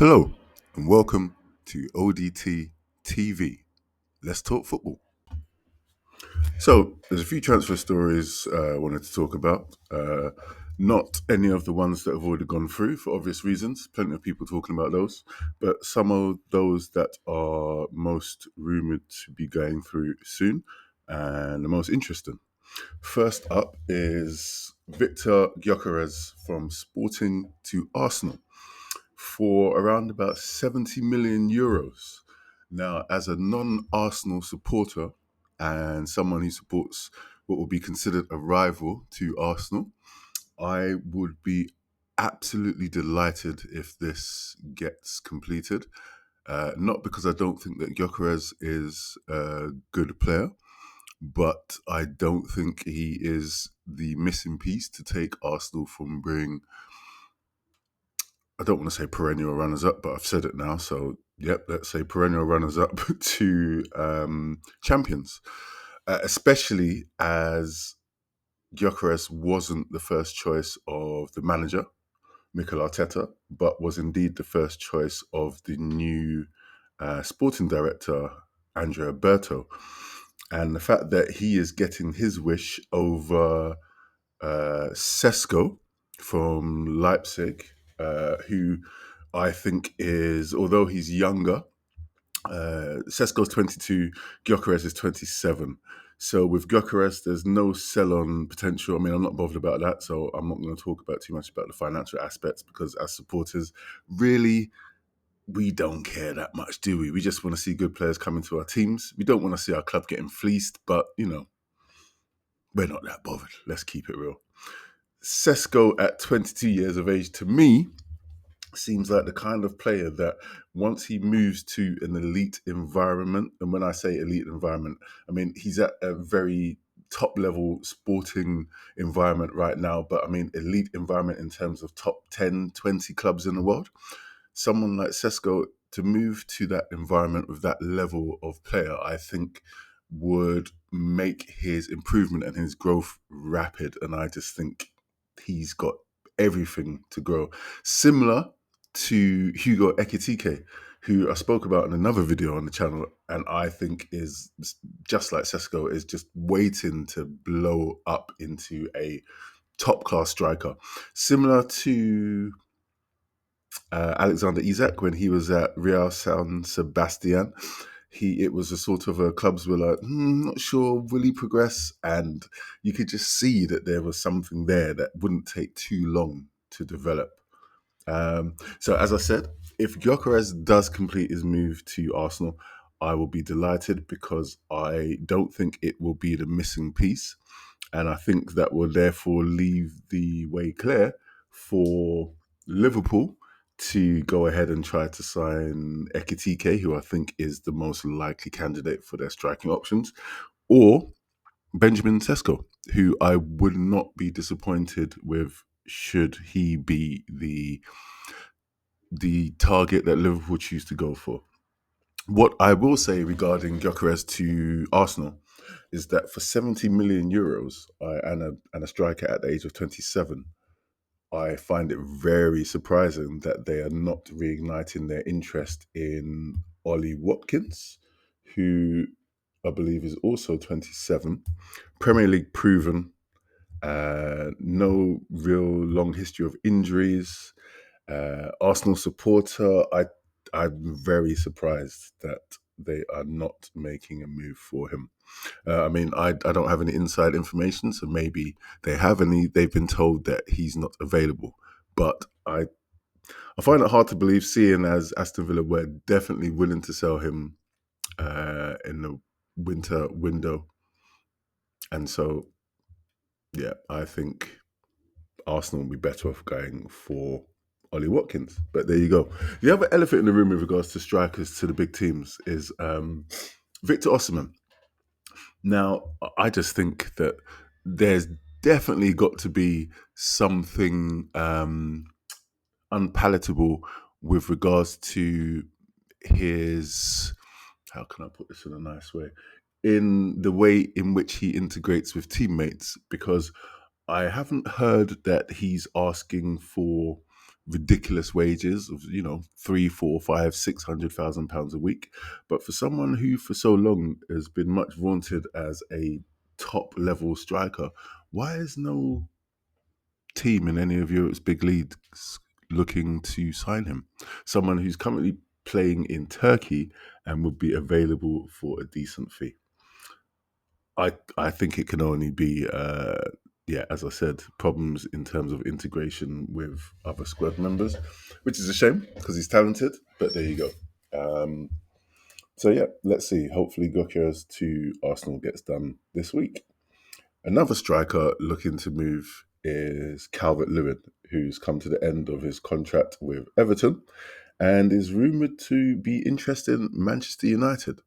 Hello, and welcome to ODT TV. Let's talk football. So, there's a few transfer stories I wanted to talk about. Not any of the ones that have already gone through for obvious reasons. Plenty of people talking about those, but some of those that are most rumored to be going through soon and the most interesting. First up is Victor Gyökeres from Sporting to Arsenal for around about 70 million euros. Now, as a non Arsenal supporter and someone who supports what would be considered a rival to Arsenal, I would be absolutely delighted if this gets completed. Not because I don't think that Gyökeres is a good player, but I don't think he is the missing piece to take Arsenal from being, I don't want to say perennial runners up, but I've said it now. So, yep, let's say perennial runners up to champions, especially as Gyökeres wasn't the first choice of the manager, Mikel Arteta, but was indeed the first choice of the new sporting director, Andrea Berto. And the fact that he is getting his wish over Sesko from Leipzig, who I think is, although he's younger, Sesko's 22, Gyökeres is 27. So with Gyökeres, there's no sell-on potential. I mean, I'm not bothered about that, so I'm not going to talk about too much about the financial aspects because as supporters, really, we don't care that much, do we? We just want to see good players come into our teams. We don't want to see our club getting fleeced, but, we're not that bothered. Let's keep it real. Sesko at 22 years of age, to me, seems like the kind of player that once he moves to an elite environment, and when I say elite environment, I mean he's at a very top level sporting environment right now, but I mean elite environment in terms of top 10, 20 clubs in the world. Someone like Sesko to move to that environment with that level of player, I think would make his improvement and his growth rapid. And I just think he's got everything to grow. Similar to Hugo Ekitike, who I spoke about in another video on the channel, and I think is just like Sesko, is just waiting to blow up into a top class striker. Similar to Alexander Isak when he was at Real San Sebastian. It was a sort of a clubs were like, not sure, will he progress? And you could just see that there was something there that wouldn't take too long to develop. So as I said, if Gyökeres does complete his move to Arsenal, I will be delighted because I don't think it will be the missing piece. And I think that will therefore leave the way clear for Liverpool to go ahead and try to sign Ekitike, who I think is the most likely candidate for their striking options, or Benjamin Sesko, who I would not be disappointed with should he be the target that Liverpool choose to go for. What I will say regarding Gyökeres to Arsenal is that for 70 million euros and a striker at the age of 27, I find it very surprising that they are not reigniting their interest in Ollie Watkins, who I believe is also 27, Premier League proven, no real long history of injuries. Arsenal supporter, I'm very surprised that they are not making a move for him. I mean, I don't have any inside information, so maybe they have, and they've been told that he's not available. But I find it hard to believe, seeing as Aston Villa were definitely willing to sell him in the winter window, and so yeah, I think Arsenal will be better off going for Ollie Watkins. But there you go. The other elephant in the room with regards to strikers to the big teams is Victor Osimhen. Now, I just think that there's definitely got to be something unpalatable with regards to his, how can I put this in a nice way, in the way in which he integrates with teammates, because I haven't heard that he's asking for ridiculous wages of, three, four, five, £600,000 a week. But for someone who for so long has been much vaunted as a top level striker, why is no team in any of Europe's big leagues looking to sign him? Someone who's currently playing in Turkey and would be available for a decent fee. I think it can only be, as I said, problems in terms of integration with other squad members, which is a shame because he's talented. But there you go. So yeah, let's see. Hopefully, Gyökeres to Arsenal gets done this week. Another striker looking to move is Calvert-Lewin, who's come to the end of his contract with Everton and is rumoured to be interested in Manchester United.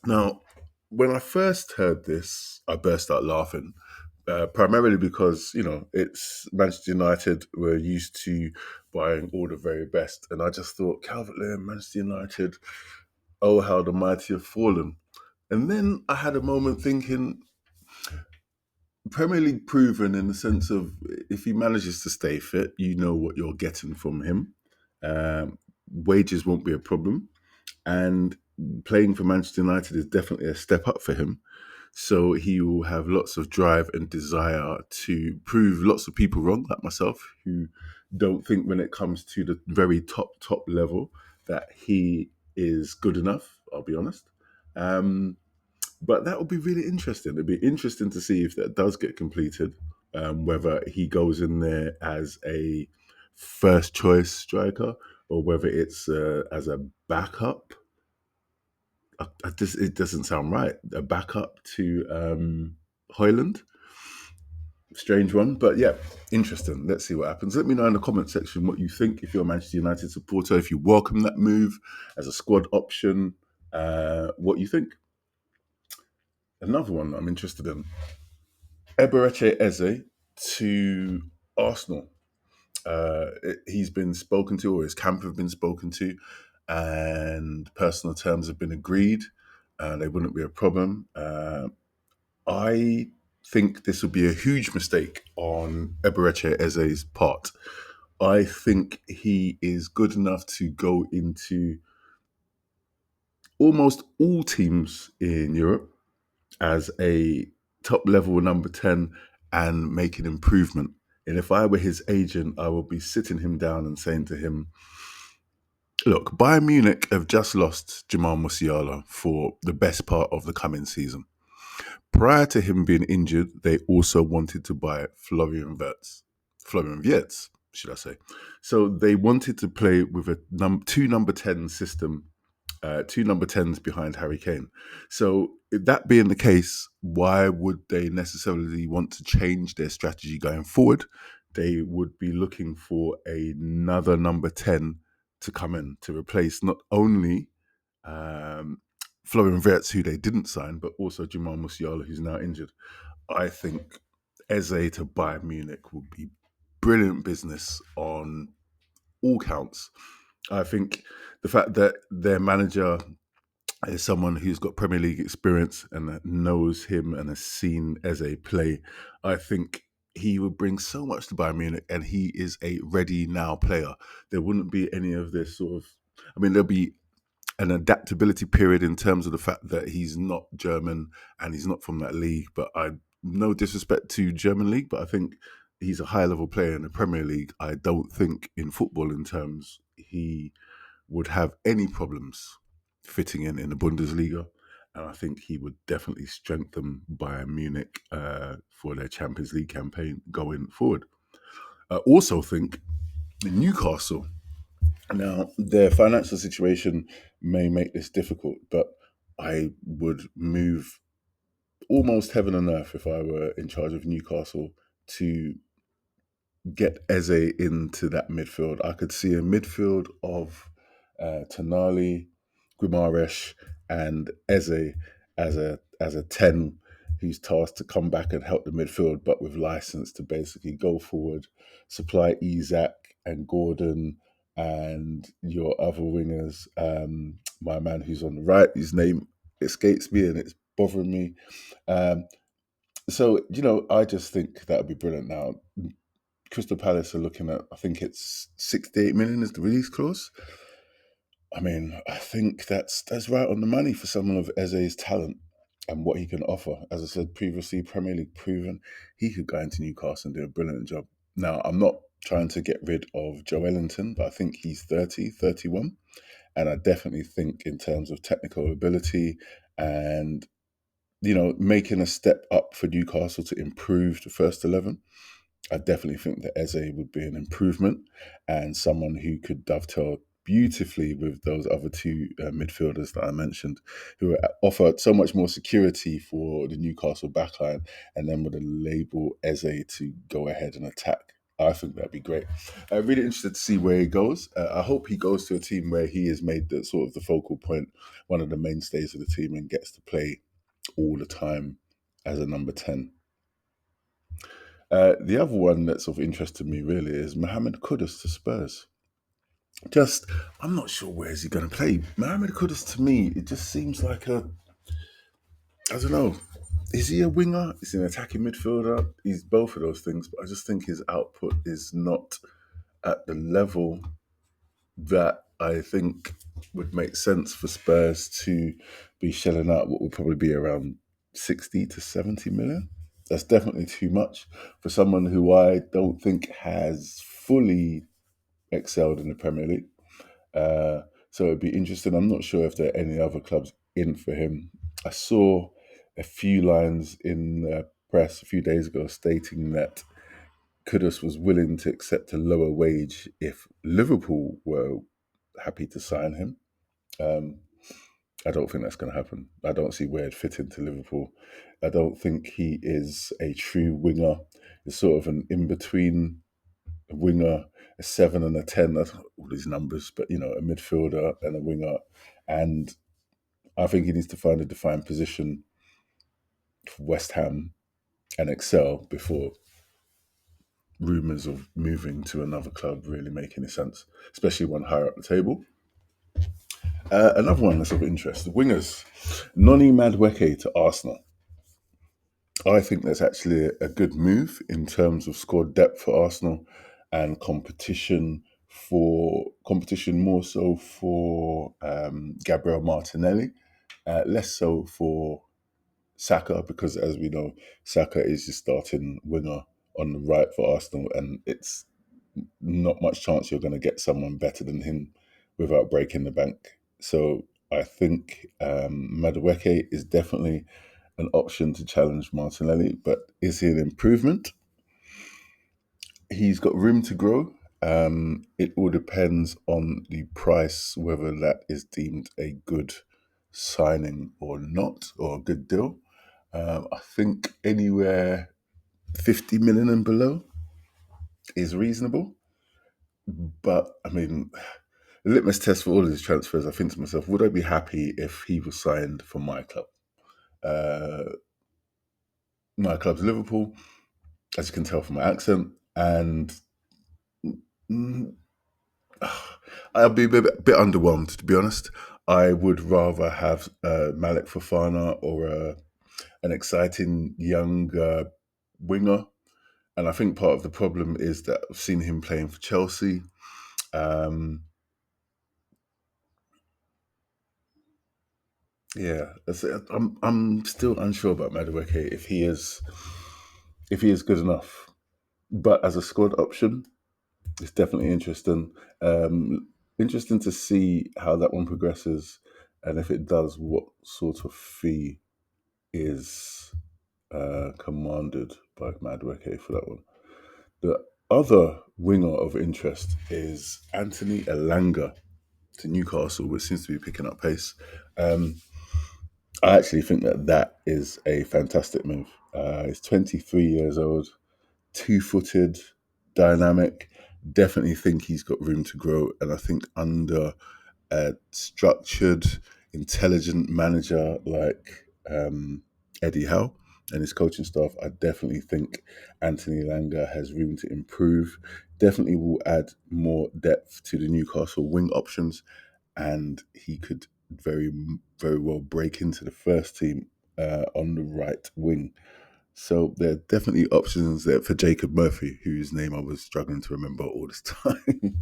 Now, when I first heard this, I burst out laughing, primarily because, it's Manchester United. We're used to buying all the very best. And I just thought, Calvert-Lewin, Manchester United, oh, how the mighty have fallen. And then I had a moment thinking, Premier League proven in the sense of if he manages to stay fit, you know what you're getting from him. Wages won't be a problem. And playing for Manchester United is definitely a step up for him. So he will have lots of drive and desire to prove lots of people wrong, like myself, who don't think when it comes to the very top level that he is good enough, I'll be honest. But that would be really interesting. It'd be interesting to see if that does get completed, whether he goes in there as a first choice striker or whether it's as a backup. It doesn't sound right. A backup to Hoyland. Strange one, but yeah, interesting. Let's see what happens. Let me know in the comment section what you think. If you're a Manchester United supporter, if you welcome that move as a squad option, what you think. Another one I'm interested in. Eberechi Eze to Arsenal. He's been spoken to, or his camp have been spoken to, and personal terms have been agreed. They wouldn't be a problem. I think this would be a huge mistake on Eberechi Eze's part. I think he is good enough to go into almost all teams in Europe as a top level number 10 and make an improvement. And if I were his agent, I would be sitting him down and saying to him, look, Bayern Munich have just lost Jamal Musiala for the best part of the coming season. Prior to him being injured, they also wanted to buy Florian Wirtz, should I say. So they wanted to play with a two number 10 system, two number 10s behind Harry Kane. So that being the case, why would they necessarily want to change their strategy going forward? They would be looking for another number 10 to come in to replace not only Florian Wirtz, who they didn't sign, but also Jamal Musiala, who's now injured. I think Eze to Bayern Munich would be brilliant business on all counts. I think the fact that their manager is someone who's got Premier League experience and that knows him and has seen Eze play, I think he would bring so much to Bayern Munich, and he is a ready now player. There wouldn't be any of this sort of, there'll be an adaptability period in terms of the fact that he's not German and he's not from that league. But no disrespect to German league, but I think he's a high level player in the Premier League. I don't think in football in terms he would have any problems fitting in the Bundesliga. And I think he would definitely strengthen Bayern Munich for their Champions League campaign going forward. I also think Newcastle, now, their financial situation may make this difficult, but I would move almost heaven and earth if I were in charge of Newcastle to get Eze into that midfield. I could see a midfield of Tonali, Guimaraes, and Eze as a 10 who's tasked to come back and help the midfield, but with license to basically go forward, supply Isak and Gordon and your other wingers. My man who's on the right, his name escapes me and it's bothering me. So, I just think that would be brilliant. Now, Crystal Palace are looking at, I think it's 68 million is the release clause. I mean, I think that's right on the money for someone of Eze's talent and what he can offer. As I said previously, Premier League proven, he could go into Newcastle and do a brilliant job. Now, I'm not trying to get rid of Joe Ellington, but I think he's 30, 31. And I definitely think in terms of technical ability and, making a step up for Newcastle to improve the first 11, I definitely think that Eze would be an improvement and someone who could dovetail beautifully with those other two midfielders that I mentioned, who offer so much more security for the Newcastle backline, and then with a label Eze to go ahead and attack. I think that'd be great. Really interested to see where he goes. I hope he goes to a team where he is made the sort of the focal point, one of the mainstays of the team, and gets to play all the time as a number 10. The other one that's of interest to me really is Mohamed Kudus to Spurs. Just, I'm not sure where is he going to play. Mohamed Kudus to me, it just seems like I don't know. Is he a winger? Is he an attacking midfielder? He's both of those things, but I just think his output is not at the level that I think would make sense for Spurs to be shelling out what would probably be around 60 to 70 million. That's definitely too much for someone who I don't think has fully excelled in the Premier League. So it'd be interesting. I'm not sure if there are any other clubs in for him. I saw a few lines in the press a few days ago stating that Kudus was willing to accept a lower wage if Liverpool were happy to sign him. I don't think that's going to happen. I don't see where it fit into Liverpool. I don't think he is a true winger. He's sort of an in-between winger, a 7 and a 10. That's all these numbers, but a midfielder and a winger. And I think he needs to find a defined position for West Ham and excel before rumours of moving to another club really make any sense, especially one higher up the table. Another one that's of interest, the wingers. Noni Madueke to Arsenal. I think that's actually a good move in terms of squad depth for Arsenal and competition more so for Gabriel Martinelli, less so for Saka, because as we know, Saka is the starting winger on the right for Arsenal, and it's not much chance you're going to get someone better than him without breaking the bank. So I think Madueke is definitely an option to challenge Martinelli, but is he an improvement? He's got room to grow. It all depends on the price, whether that is deemed a good signing or not, or a good deal. I think anywhere 50 million and below is reasonable. But I mean, the litmus test for all of these transfers, I think to myself, would I be happy if he was signed for my club? My club's Liverpool, as you can tell from my accent, and mm, I'll be a bit underwhelmed, to be honest. I would rather have Malik Fofana or an exciting young winger. And I think part of the problem is that I've seen him playing for Chelsea. Um, yeah, I'm still unsure about Madueke if he is good enough. But as a squad option, it's definitely interesting. Interesting to see how that one progresses, and if it does, what sort of fee is commanded by Madueke for that one. The other winger of interest is Anthony Elanga to Newcastle, which seems to be picking up pace. I actually think that is a fantastic move. He's 23 years old, 2-footed, dynamic. Definitely think he's got room to grow, and I think under a structured, intelligent manager like Eddie Howe and his coaching staff, I definitely think Anthony Langa has room to improve. Definitely will add more depth to the Newcastle wing options, and he could very, very well break into the first team on the right wing. So there are definitely options there for Jacob Murphy, whose name I was struggling to remember all this time.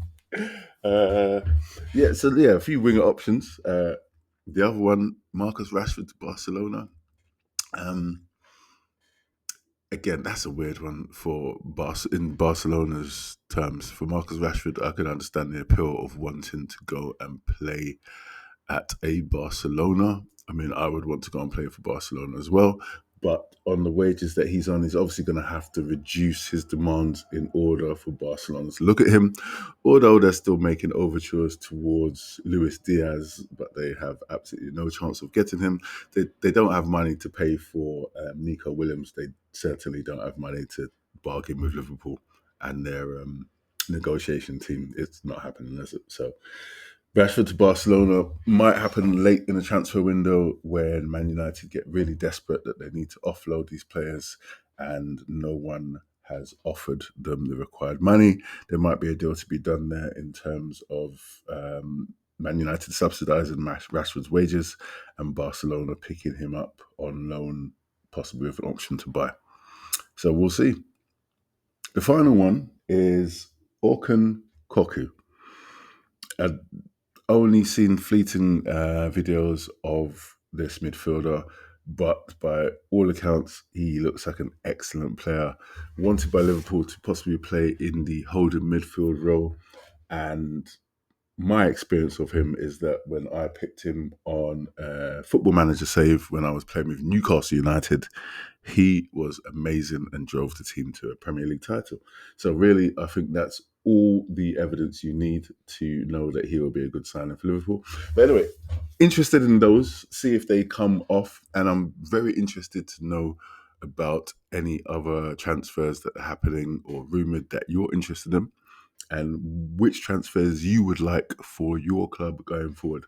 A few winger options. The other one, Marcus Rashford to Barcelona. Again, that's a weird one in Barcelona's terms. For Marcus Rashford, I can understand the appeal of wanting to go and play at a Barcelona. I mean, I would want to go and play for Barcelona as well. But on the wages that he's on, he's obviously going to have to reduce his demands in order for Barcelona to look at him. Although they're still making overtures towards Luis Diaz, but they have absolutely no chance of getting him. They don't have money to pay for Nico Williams. They certainly don't have money to bargain with Liverpool and their negotiation team. It's not happening, is it? So Rashford to Barcelona might happen late in the transfer window when Man United get really desperate that they need to offload these players and no one has offered them the required money. There might be a deal to be done there in terms of Man United subsidising Rashford's wages and Barcelona picking him up on loan, possibly with an option to buy. So we'll see. The final one is Orkun Koku. I'd only seen fleeting videos of this midfielder, but by all accounts, he looks like an excellent player. Wanted by Liverpool to possibly play in the holding midfield role. And my experience of him is that when I picked him on Football Manager Save when I was playing with Newcastle United, he was amazing and drove the team to a Premier League title. So really, I think that's all the evidence you need to know that he will be a good signing for Liverpool. But anyway, interested in those, see if they come off. And I'm very interested to know about any other transfers that are happening or rumoured that you're interested in and which transfers you would like for your club going forward.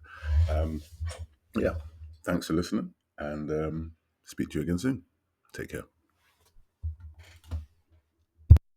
Thanks for listening and speak to you again soon. Take care.